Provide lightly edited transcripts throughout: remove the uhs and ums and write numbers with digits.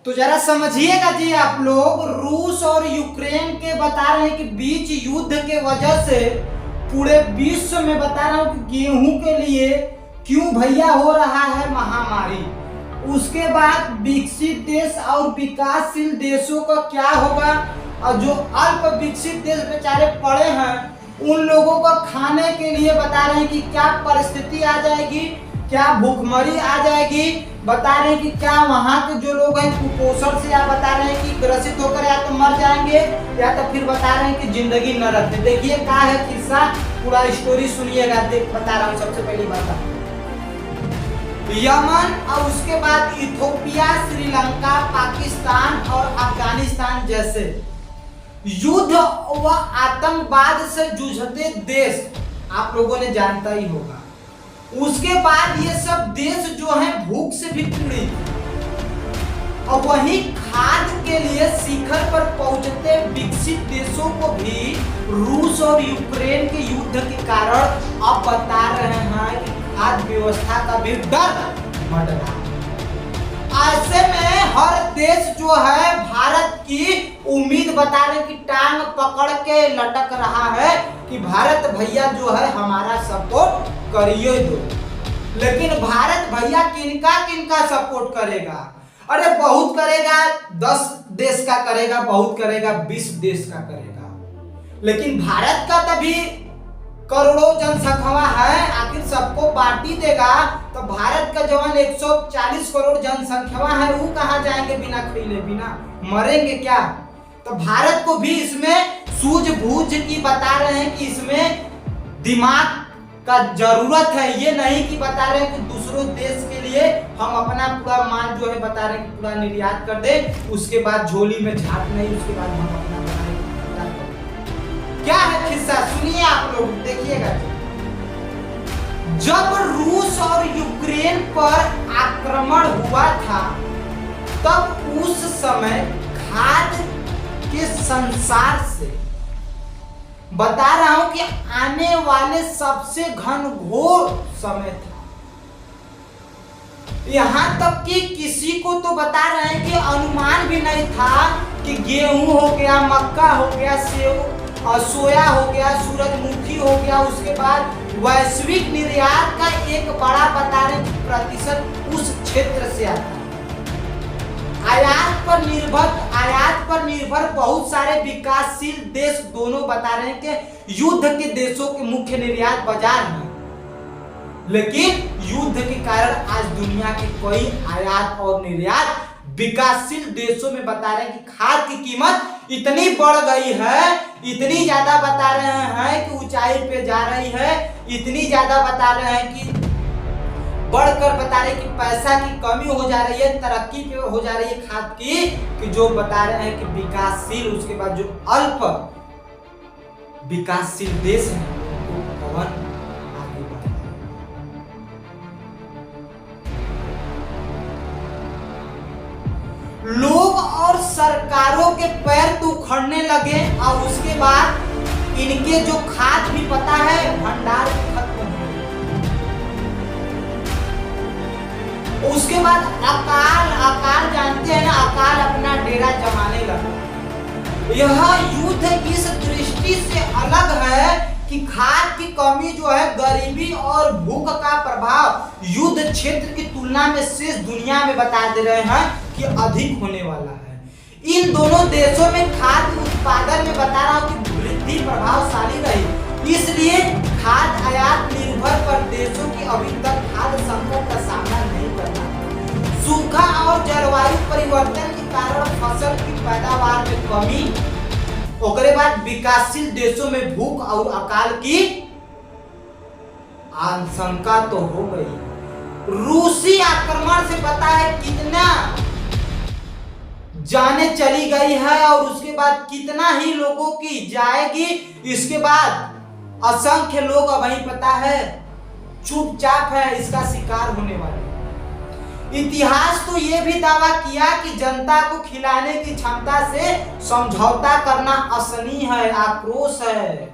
तो जरा समझिएगा जी, आप लोग रूस और यूक्रेन के बता रहे हैं कि बीच युद्ध के वजह से पूरे विश्व में बता रहा हूं कि गेहूं के लिए क्यों भैया हो रहा है महामारी। उसके बाद विकसित देश और विकासशील देशों का क्या होगा, और जो अल्प विकसित देश बेचारे पड़े हैं उन लोगों को खाने के लिए बता रहे हैं कि क्या परिस्थिति आ जाएगी, क्या भूखमरी आ जाएगी। बता रहे हैं कि क्या वहाँ के जो लोग हैं कुपोषण से, या बता रहे हैं कि ग्रसित होकर या तो मर जाएंगे, या तो फिर बता रहे हैं कि जिंदगी नरक है। देखिए क्या है किस्सा, पूरा स्टोरी सुनिएगा। बता रहा हूँ सबसे पहली बात, यमन और उसके बाद इथोपिया, श्रीलंका, पाकिस्तान और अफगानिस्तान जैसे युद्ध व आतंकवाद से जूझते देश आप लोगों ने जानता ही होगा। उसके बाद ये सब देश जो हैं भूख से भी पीड़ित, और वहीं खाद्य के लिए शिखर पर पहुंचते विकसित देशों को भी रूस और यूक्रेन के युद्ध के कारण अब बता रहे हैं कि खाद्य व्यवस्था का भी डर बढ़ रहा है। ऐसे में हर देश जो है भारत की उम्मीद बता रहे कि टांग पकड़ के लटक रहा है कि भारत भैया जो है हमारा सपोर्ट करिए दो। लेकिन भारत भैया किनका किनका सपोर्ट करेगा? अरे बहुत करेगा, 10 देश का करेगा, बहुत करेगा 20 देश का करेगा। लेकिन भारत का तभी करोड़ों जनसंख्या है, आखिर सबको बांटी देगा तो भारत का जवान 140 करोड़ जनसंख्या है, वो कहाँ जाएंगे बिना खिले, बिना मरेंगे क्या? तो भारत को भी इसमें सूझबूझ की बता रहे हैं कि इसमें दिमाग का जरूरत है। ये नहीं कि बता रहे हैं कि दूसरों देश के लिए हम अपना पूरा माल जो है बता रहे हैं कि पूरा निर्यात कर दे, उसके बाद झोली में झाट नहीं, उसके बाद हम अपना क्या है किस्सा सुनिए आप लोग, देखिएगा। जब रूस और यूक्रेन पर आक्रमण हुआ था तब उस समय खाद्य के संसार से बता रहा हूं कि आने वाले सबसे घनघोर समय था। यहां तक कि किसी को तो बता रहे हैं कि अनुमान भी नहीं था कि गेहूं हो गया, मक्का हो गया, सेव और सोया हो गया, सूरजमुखी हो गया, उसके बाद वैश्विक निर्यात का एक बड़ा बता रहे प्रतिशत उस क्षेत्र से आता है। आयात पर निर्भर बहुत सारे विकासशील देश दोनों बता रहे हैं कि युद्ध के देशों के मुख्य निर्यात बाजार हैं। लेकिन युद्ध के कारण आज दुनिया के कई आयात और निर्यात विकासशील देशों में बता रहे हैं कि खाद्य की कीमत इतनी बढ़ गई है, इतनी ज्यादा बता रहे हैं कि ऊंचाई पे जा रही है, इतनी ज्यादा बता रहे हैं कि बढ़कर बता रहे हैं कि पैसा की कमी हो जा रही है, तरक्की पे हो जा रही है खाद्य की, कि जो बता रहे हैं कि विकासशील, उसके बाद जो अल्प विकासशील देश है वो पवन आगे बढ़ रहा है। लोग और सरकारों के पैर तो उखड़ने लगे, और उसके बाद इनके जो खाद भी पता है भंडार खत्म हो गए। उसके बाद अकाल जानते हैं ना, अकाल अपना डेरा जमाने लगा। यह युद्ध इस दृष्टि से अलग है कि खाद की कमी जो है, गरीबी और भूख का प्रभाव युद्ध क्षेत्र की तुलना में शेष दुनिया में बता दे रहे हैं कि अधिक होने वाला है। इन दोनों देशों में खाद्य उत्पादन में बता रहा हूं कि वृद्धि प्रभावशाली रही, इसलिए खाद्य आयात निर्भर प्रदेशों की अभी तक खाद्य संकट का सामना नहीं करना। सूखा और जलवायु परिवर्तन के कारण फसल की पैदावार में कमी, उसके बाद विकासशील देशों में भूख और अकाल की आशंका तो हो गई। रूसी आक्रमण से पता है कितना जाने चली गई है, और उसके बाद कितना ही लोगों की जाएगी। इसके बाद असंख्य लोग अब वही पता है चुपचाप है इसका शिकार होने वाले। इतिहास तो ये भी दावा किया कि जनता को खिलाने की क्षमता से समझौता करना असहनीय है, आक्रोश है।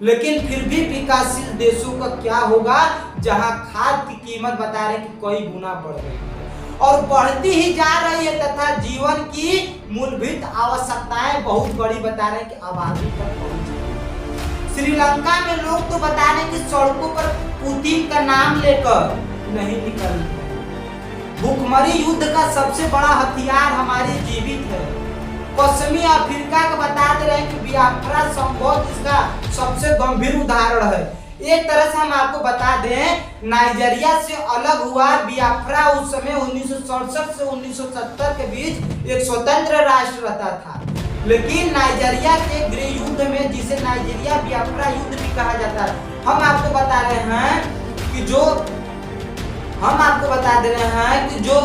लेकिन फिर भी विकासशील देशों का क्या होगा जहां खाद्य की कीमत बता रहे कि कई गुना बढ़ गई और बढ़ती ही जा रही है, तथा जीवन जीवन की मूलभूत आवश्यकताएं बहुत बड़ी बता रहे हैं कि आबादी पर पहुंच। श्रीलंका में लोग तो बता रहे हैं कि सड़कों पर पुतिन का नाम लेकर नहीं निकलते। भूखमरी युद्ध का सबसे बड़ा हथियार हमारे जीवित है। पश्चिमी अफ्रीका का बता दे रहे हैं कि बियाफ्रा संभव इसका सबसे गंभीर उदाहरण है। एक तरह से हम आपको बता दें, नाइजीरिया से अलग हुआ बियाफ्रा उस समय 1967 से 1970 के बीच एक स्वतंत्र राष्ट्र रहता था। लेकिन नाइजीरिया के गृह युद्ध में, जिसे नाइजीरिया बियाफ्रा युद्ध भी कहा जाता है, हम आपको बता दे रहे हैं कि जो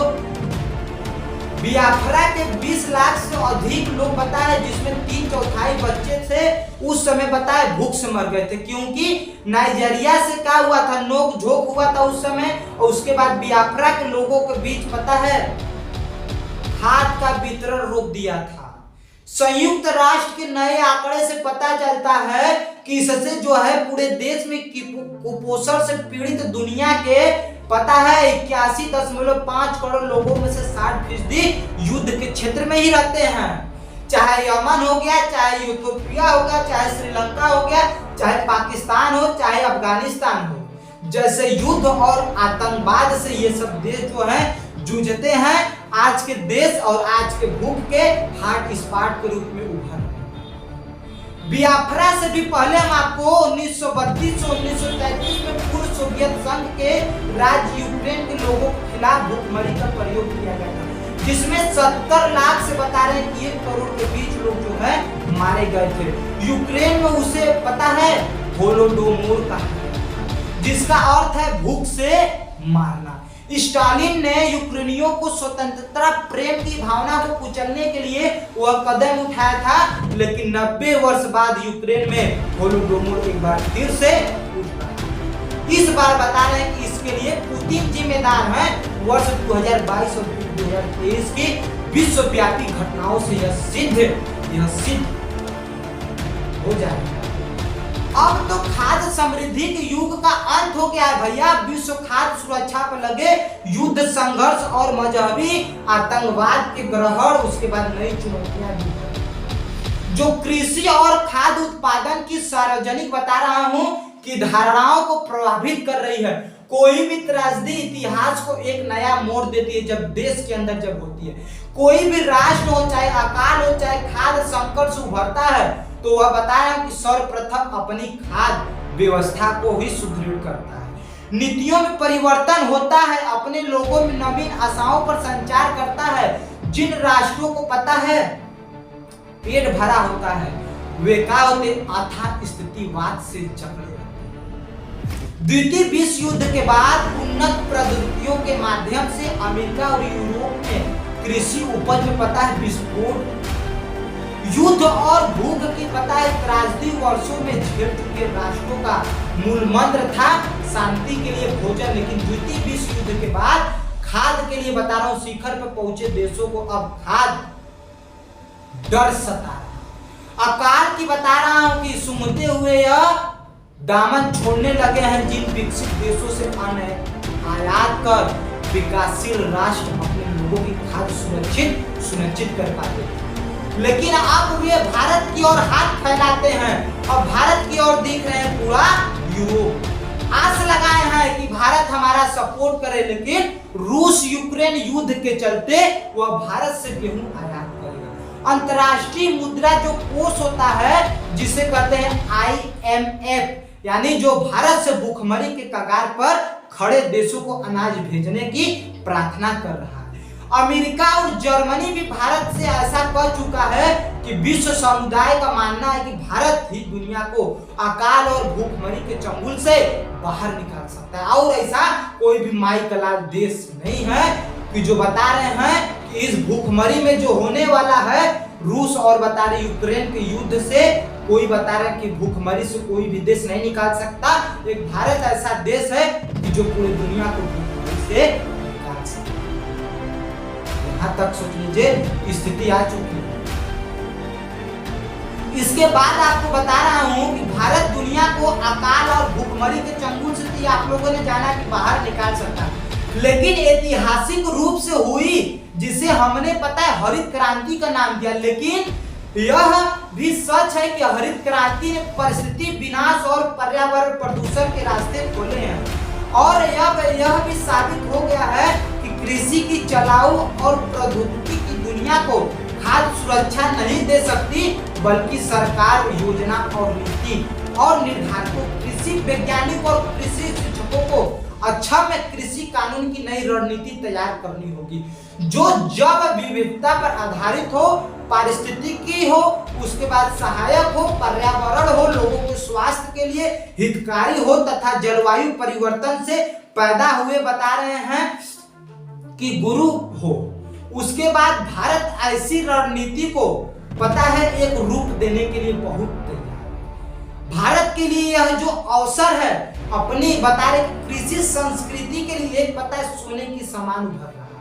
बियाफ्रा के 20 लाख से अधिक लोग बता है, जिसमें 3/4 बच्चे थे, उस समय बता है भूख से मर गए थे। क्योंकि नाइजीरिया से क्या हुआ था, नोक झोंक हुआ था उस समय, और उसके बाद बियाफ्रा के लोगों के बीच पता है खाद का वितरण रोक दिया था। संयुक्त राष्ट्र के नए आंकड़े से पता चलता है कि इससे जो है पूरे देश में कुपोषण से पीड़ित दुनिया के पता है 81.5 करोड़ लोगों में से 60% युद्ध के क्षेत्र में ही रहते हैं। चाहे यमन हो गया, चाहे इथियोपिया हो गया, चाहे श्रीलंका हो गया, चाहे पाकिस्तान हो, चाहे अफगानिस्तान हो, जैसे युद्ध और आतंकवाद से ये सब देश जो है जूझते हैं। आज के देश और आज के भूख के हॉट स्पॉट के रूप में उभर। बियाफ्रा से भी पहले हम आपको 1932 से 1933 में पूर्व सोवियत संघ के राज्य यूक्रेन के लोगों के खिलाफ भूखमरी का प्रयोग किया गया था, जिसमें 70 लाख से बता रहे हैं कि 1 करोड़ के बीच लोग जो है मारे गए थे। यूक्रेन में उसे पता है होलोडोमोर कहा गया, जिसका अर्थ है भूख से मारना। स्टालिन ने यूक्रेनियों को स्वतंत्रता प्रेम की भावना को कुचलने के लिए वह कदम उठाया था, लेकिन 90 वर्ष बाद यूक्रेन में होलोडोमोर एक बार फिर से उठा। इस बार बता रहे हैं कि इसके लिए पुतिन जिम्मेदार हैं। वर्ष 2022 और 2023 की विश्वव्यापी घटनाओं से यह सिद्ध हो जाएगा। अब तो खाद्य समृद्धि के युग का अंत हो गया है भैया। विश्व खाद्य सुरक्षा पर लगे युद्ध, संघर्ष और मजहबी आतंकवाद के ग्रहण, उसके बाद नई चुनौतियां भी जो कृषि और खाद्य उत्पादन की सार्वजनिक बता रहा हूं कि धारणाओं को प्रभावित कर रही है। कोई भी त्रासदी इतिहास को एक नया मोड़ देती है जब देश के अंदर जब होती है। कोई भी राष्ट्र हो, चाहे अकाल हो, चाहे खाद्य संकट से उभरता है, तो वह बताया कि सर्वप्रथम अपनी खाद्य व्यवस्था को ही सुदृढ़ करता है। नीतियों में परिवर्तन होता है, अपने लोगों में नवीन आशाओं पर संचार करता है। जिन राष्ट्रों को पता है पेट भरा होता है, वे क्या होते अथाह स्थितिवाद से जकड़े रहते हैं। द्वितीय विश्व युद्ध के बाद उन्नत प्रौद्योगिकियों के माध्यम से अमेरिका और यूरोप में कृषि उपज में पता है विस्फोट। युद्ध और भूख की पता है त्रासदी वर्षों में झेल चुके राष्ट्रों का मूल मंत्र था शांति के लिए भोजन। लेकिन द्वितीय विश्व युद्ध के बाद खाद्य के लिए बता रहा हूं शिखर पर पहुंचे देशों को अब खाद्य डर सता रहा। अकाल की बता रहा हूं कि सूंघते हुए यह दामन छोड़ने लगे हैं जिन विकसित देशों से अन्न आयात कर विकासशील राष्ट्र अपने लोगों की खाद्य सुनिश्चित कर पाते थे। लेकिन अब वे भारत की ओर हाथ फैलाते हैं और भारत की ओर देख रहे हैं पूरा यूरोप। आस लगाए हैं कि भारत हमारा सपोर्ट करे, लेकिन रूस यूक्रेन युद्ध के चलते वह भारत से गेहूं आयात करेगा। अंतर्राष्ट्रीय मुद्रा जो कोष होता है, जिसे कहते हैं IMF, यानी जो भारत से भूखमरी के कगार पर खड़े देशों को अनाज भेजने की प्रार्थना कर रहा है। अमेरिका और जर्मनी भी भारत से ऐसा कह चुका है कि विश्व समुदाय का मानना है कि भारत ही दुनिया को अकाल और भूखमरी के चंगुल से बाहर निकाल सकता है। और ऐसा कोई भी माई का लाल देश नहीं है कि जो बता रहे हैं कि इस भूखमरी में जो होने वाला है, रूस और बता रहे यूक्रेन के युद्ध से कोई बता रहा है कि भूखमरी से कोई भी देश नहीं निकाल सकता। एक भारत ऐसा देश है कि जो पूरी दुनिया को भूखमरी से निकाल सकता है। यहाँ तक सोच लीजिए स्थिति आ चुकी है। इसके बाद आपको बता रहा हूं कि भारत दुनिया को अकाल और भूखमरी के चंगुल से आप लोगों ने जाना कि बाहर निकाल सकता है। लेकिन ऐतिहासिक रूप से हुई, जिसे हमने पता है हरित क्रांति का नाम दिया। लेकिन यह भी सच है कि हरित क्रांति ने परिस्थिति विनाश और पर्यावरण प्रदूषण के रास्ते खोले हैं। और यह भी साबित हो गया है कि कृषि की चलाऊ और प्रौद्योगिकी की दुनिया को खाद्य सुरक्षा नहीं दे सकती, बल्कि सरकार, योजना और नीति और निर्धारकों, कृषि वैज्ञानिक और कृषि शिक्षकों को अच्छा में कृषि कानून की नई रणनीति तैयार करनी होगी, जो जैव विविधता पर आधारित हो, पारिस्थितिकी हो, उसके बाद सहायक हो, पर्यावरण हो, लोगों के स्वास्थ्य के लिए हितकारी हो तथा जलवायु परिवर्तन से पैदा हुए बता रहे हैं कि गुरु हो। उसके बाद भारत ऐसी रणनीति को पता है एक रूप देने के लिए बहुत तैयार है। भारत के लिए यह जो अवसर है अपनी बता रहे कृषि संस्कृति के लिए पता है सोने की समान उभर रहा है।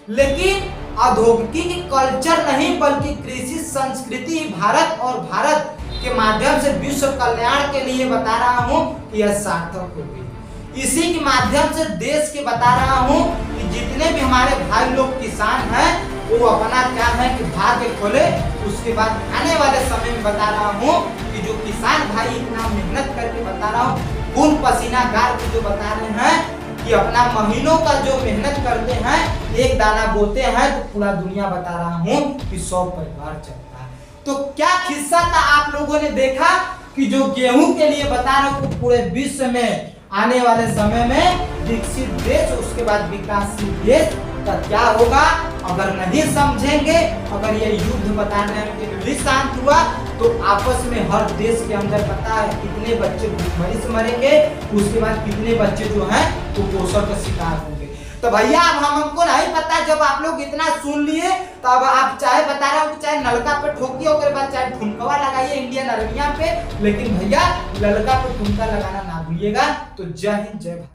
लेकिन औद्योगिक कल्चर नहीं बल्कि कृषि संस्कृति भारत और भारत के माध्यम से विश्व कल्याण के लिए बता रहा हूँ कि यह सार्थक होगी। इसी के माध्यम से देश के बता रहा हूँ कि जितने भी हमारे भाई लोग किसान हैं वो अपना क्या है कि भाग्य खोले। उसके बाद आने वाले समय में बता रहा हूँ कि जो किसान भाई इतना मेहनत करके बता रहा हूँ, खून पसीना गार के जो बता रहे हैं कि अपना महीनों का जो मेहनत करते हैं, एक दाना बोते हैं तो पूरा दुनिया बता रहा हूँ कि 100 परिवार चलता है। तो क्या किस्सा था आप लोगों ने देखा कि जो गेहूं के लिए बता रहा हूँ पूरे विश्व में आने वाले समय में विकसित देश, उसके बाद विकासशील देश का क्या होगा। अगर नहीं समझेंगे, अगर ये युद्ध बता रहे हैं कि नहीं शांत हुआ तो आपस में हर देश के अंदर पता है कितने बच्चे भूखमरी से मरेंगे, उसके बाद कितने बच्चे जो हैं वो कुपोषण का शिकार होंगे। तो भैया अब हमको नहीं पता, जब आप लोग इतना सुन लिए तो अब आप चाहे बता रहे हो कि चाहे नलका पे ठोकिए, उसके बाद चाहे ठुमकवा लगाइए इंडियन आर्मी पे, लेकिन भैया ललका पे ठुमका लगाना ना भूलिएगा। तो जय हिंद, जय भारत।